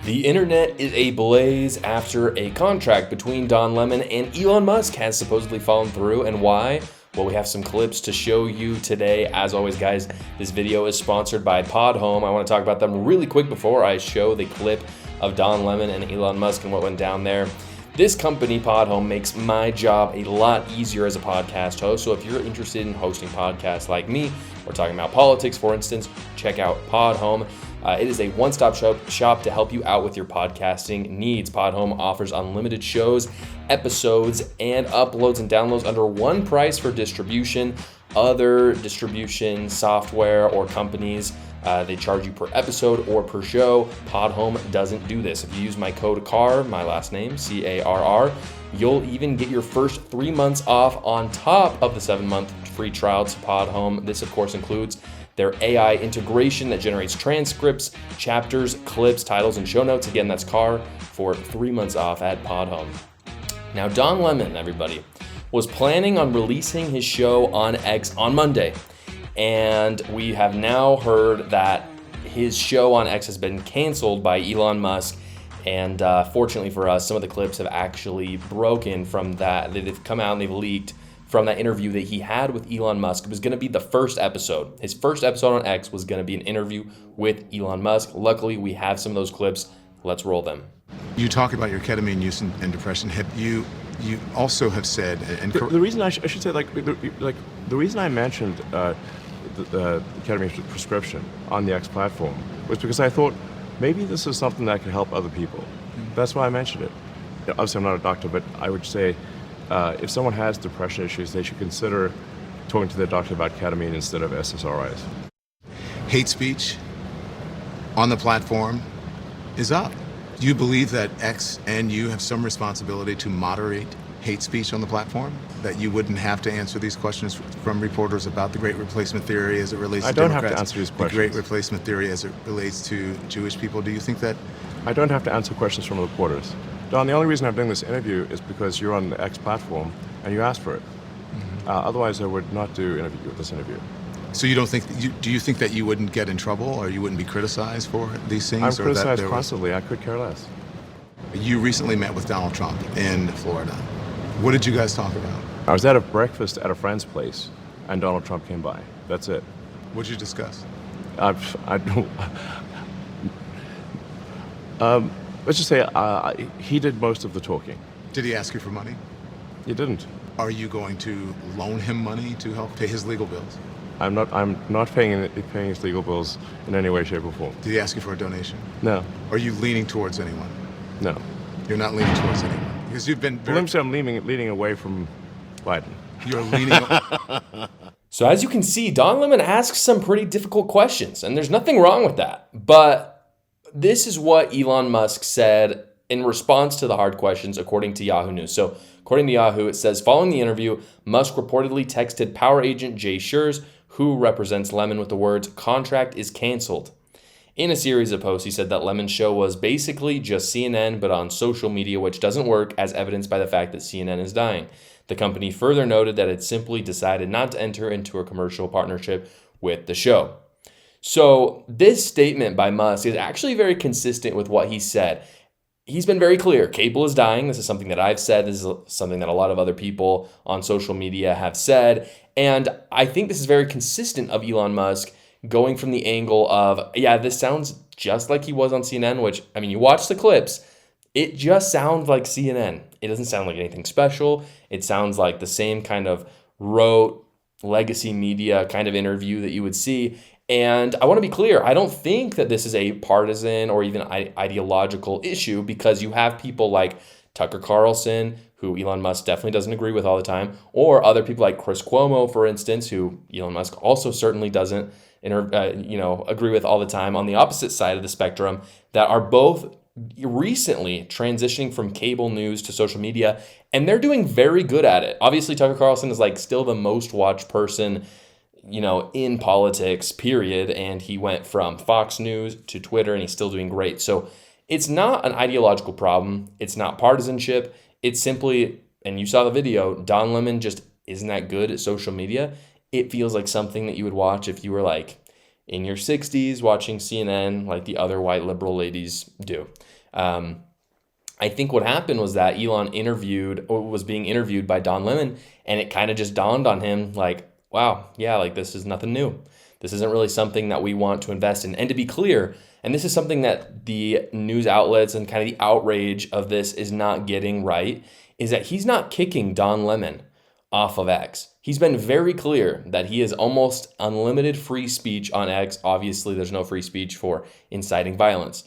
The internet is ablaze after a contract between Don Lemon and Elon Musk has supposedly fallen through. And why? Well, we have some clips to show you today. As always, guys, this video is sponsored by Podhome. I want to talk about them really quick before I show the clip of Don Lemon and Elon Musk and what went down there. This company, Podhome, makes my job a lot easier as a podcast host. So if you're interested in hosting podcasts like me, we're talking about politics, for instance, check out Podhome. It is a one-stop shop to help you out with your podcasting needs. Podhome offers unlimited shows, episodes, and uploads and downloads under one price for distribution. Other distribution software or companies, they charge you per episode or per show. Podhome doesn't do this. If you use my code CARR, my last name, CARR, you'll even get your first 3 months off on top of the 7-month free trial to Podhome. This, of course, includes their AI integration that generates transcripts, chapters, clips, titles, and show notes. Again, that's CARR for 3 months off at Podhome. Now, Don Lemon, everybody, was planning on releasing his show on X on Monday. And we have now heard that his show on X has been canceled by Elon Musk. And fortunately for us, some of the clips have actually broken from that. They've come out and they've leaked from that interview that he had with Elon Musk. It was going to be the first episode. His first episode on X was going to be an interview with Elon Musk. Luckily, we have some of those clips. Let's roll them. You talk about your ketamine use and depression. You also have said, and the reason I should say, the reason I mentioned the ketamine prescription on the X platform was because I thought maybe this is something that could help other people. That's why I mentioned it. Obviously, I'm not a doctor, but I would say if someone has depression issues, they should consider talking to their doctor about ketamine instead of SSRIs. Hate speech on the platform is up. Do you believe that X and you have some responsibility to moderate hate speech on the platform? That you wouldn't have to answer these questions from reporters about the Great Replacement Theory as it relates to Democrats? I don't have to answer these questions. The Great Replacement Theory as it relates to Jewish people. Do you think that? I don't have to answer questions from reporters. Don, the only reason I'm doing this interview is because you're on the X platform and you asked for it. Mm-hmm. Otherwise, I would not do this interview. So you don't think? Do you think that you wouldn't get in trouble or you wouldn't be criticized for these things? I'm criticized constantly. I could care less. You recently met with Donald Trump in Florida. What did you guys talk about? I was at a breakfast at a friend's place, and Donald Trump came by. That's it. What did you discuss? I don't. Let's just say he did most of the talking. Did he ask you for money? He didn't. Are you going to loan him money to help pay his legal bills? I'm not paying his legal bills in any way, shape, or form. Did he ask you for a donation? No. Are you leaning towards anyone? No. You're not leaning towards anyone? Because you've been very... Well, let me say I'm leaning away from Biden. You're leaning... So as you can see, Don Lemon asks some pretty difficult questions, and there's nothing wrong with that. But this is what Elon Musk said in response to the hard questions, according to Yahoo News. So according to Yahoo, it says, following the interview, Musk reportedly texted power agent Jay Schurz, who represents Lemon, with the words, "Contract is canceled." In a series of posts, he said that Lemon's show was basically just CNN, but on social media, which doesn't work, as evidenced by the fact that CNN is dying. The company further noted that it simply decided not to enter into a commercial partnership with the show. So this statement by Musk is actually very consistent with what he said. He's been very clear. Cable is dying. This is something that I've said. This is something that a lot of other people on social media have said. And I think this is very consistent of Elon Musk going from the angle of, yeah, this sounds just like he was on CNN, which, I mean, you watch the clips, it just sounds like CNN. It doesn't sound like anything special. It sounds like the same kind of rote legacy media kind of interview that you would see. And I want to be clear, I don't think that this is a partisan or even ideological issue, because you have people like Tucker Carlson, who Elon Musk definitely doesn't agree with all the time, or other people like Chris Cuomo, for instance, who Elon Musk also certainly doesn't agree with all the time, on the opposite side of the spectrum, that are both recently transitioning from cable news to social media, and they're doing very good at it. Obviously, Tucker Carlson is still the most watched person, in politics, period, and he went from Fox News to Twitter, and he's still doing great. So it's not an ideological problem. It's not partisanship. It's simply, and you saw the video, Don Lemon just isn't that good at social media. It feels like something that you would watch if you were in your 60s watching CNN like the other white liberal ladies do. I think what happened was that Elon was being interviewed by Don Lemon, and it kind of just dawned on him like, wow, yeah, like this is nothing new. This isn't really something that we want to invest in. And to be clear, and this is something that the news outlets and kind of the outrage of this is not getting right, is that he's not kicking Don Lemon off of X. He's been very clear that he has almost unlimited free speech on X. Obviously, there's no free speech for inciting violence.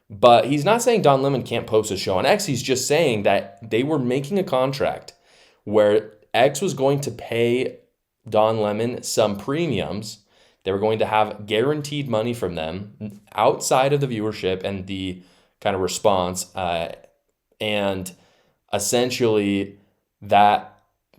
But he's not saying Don Lemon can't post a show on X. He's just saying that they were making a contract where X was going to pay Don Lemon some premiums. They were going to have guaranteed money from them outside of the viewership and the kind of response. And essentially that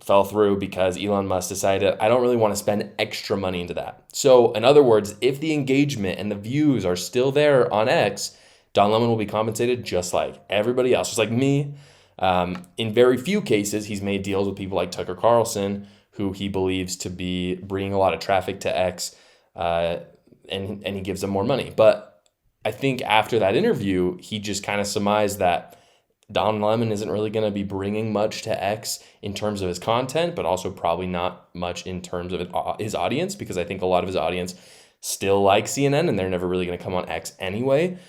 fell through because Elon Musk decided, I don't really want to spend extra money into that. So in other words, if the engagement and the views are still there on X, Don Lemon will be compensated just like everybody else, just like me. In very few cases, he's made deals with people like Tucker Carlson, who he believes to be bringing a lot of traffic to X, and he gives them more money. But I think after that interview, he just kind of surmised that Don Lemon isn't really going to be bringing much to X in terms of his content, but also probably not much in terms of his audience, because I think a lot of his audience still like CNN and they're never really going to come on X anyway.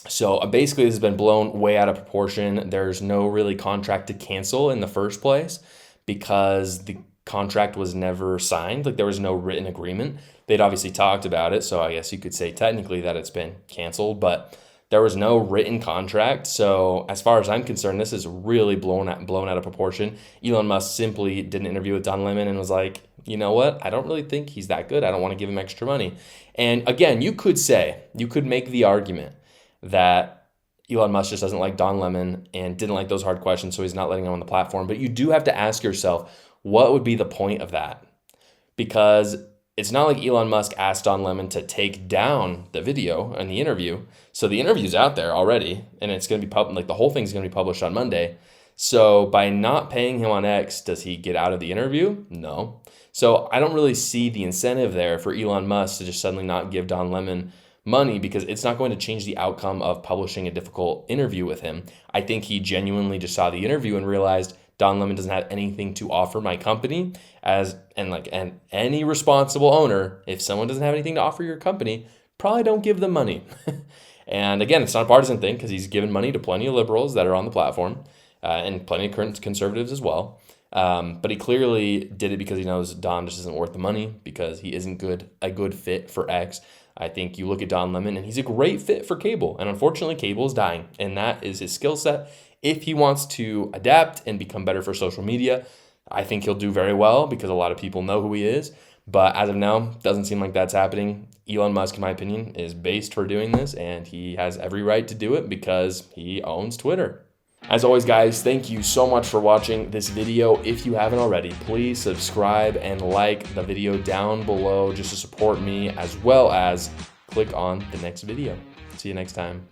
So basically this has been blown way out of proportion. There's no really contract to cancel in the first place because the contract was never signed. Like there was no written agreement. They'd obviously talked about it. So I guess you could say technically that it's been canceled, but there was no written contract. So as far as I'm concerned, this is really blown out of proportion. Elon Musk simply did an interview with Don Lemon and was like, you know what? I don't really think he's that good. I don't want to give him extra money. And again, you could make the argument that Elon Musk just doesn't like Don Lemon and didn't like those hard questions, so he's not letting him on the platform. But you do have to ask yourself, what would be the point of that? Because it's not like Elon Musk asked Don Lemon to take down the video and the interview. So the interview's out there already, and it's going to be like the whole thing's going to be published on Monday. So by not paying him on X, does he get out of the interview? No. So I don't really see the incentive there for Elon Musk to just suddenly not give Don Lemon money, because it's not going to change the outcome of publishing a difficult interview with him. I think he genuinely just saw the interview and realized Don Lemon doesn't have anything to offer my company, and any responsible owner, if someone doesn't have anything to offer your company, probably don't give them money. And again, it's not a partisan thing because he's given money to plenty of liberals that are on the platform and plenty of current conservatives as well. But he clearly did it because he knows Don just isn't worth the money, because he isn't a good fit for X. I think you look at Don Lemon and he's a great fit for cable. And unfortunately, cable is dying. And that is his skill set. If he wants to adapt and become better for social media, I think he'll do very well because a lot of people know who he is. But as of now, doesn't seem like that's happening. Elon Musk, in my opinion, is based for doing this, and he has every right to do it because he owns Twitter. As always, guys, thank you so much for watching this video. If you haven't already, please subscribe and like the video down below just to support me, as well as click on the next video. See you next time.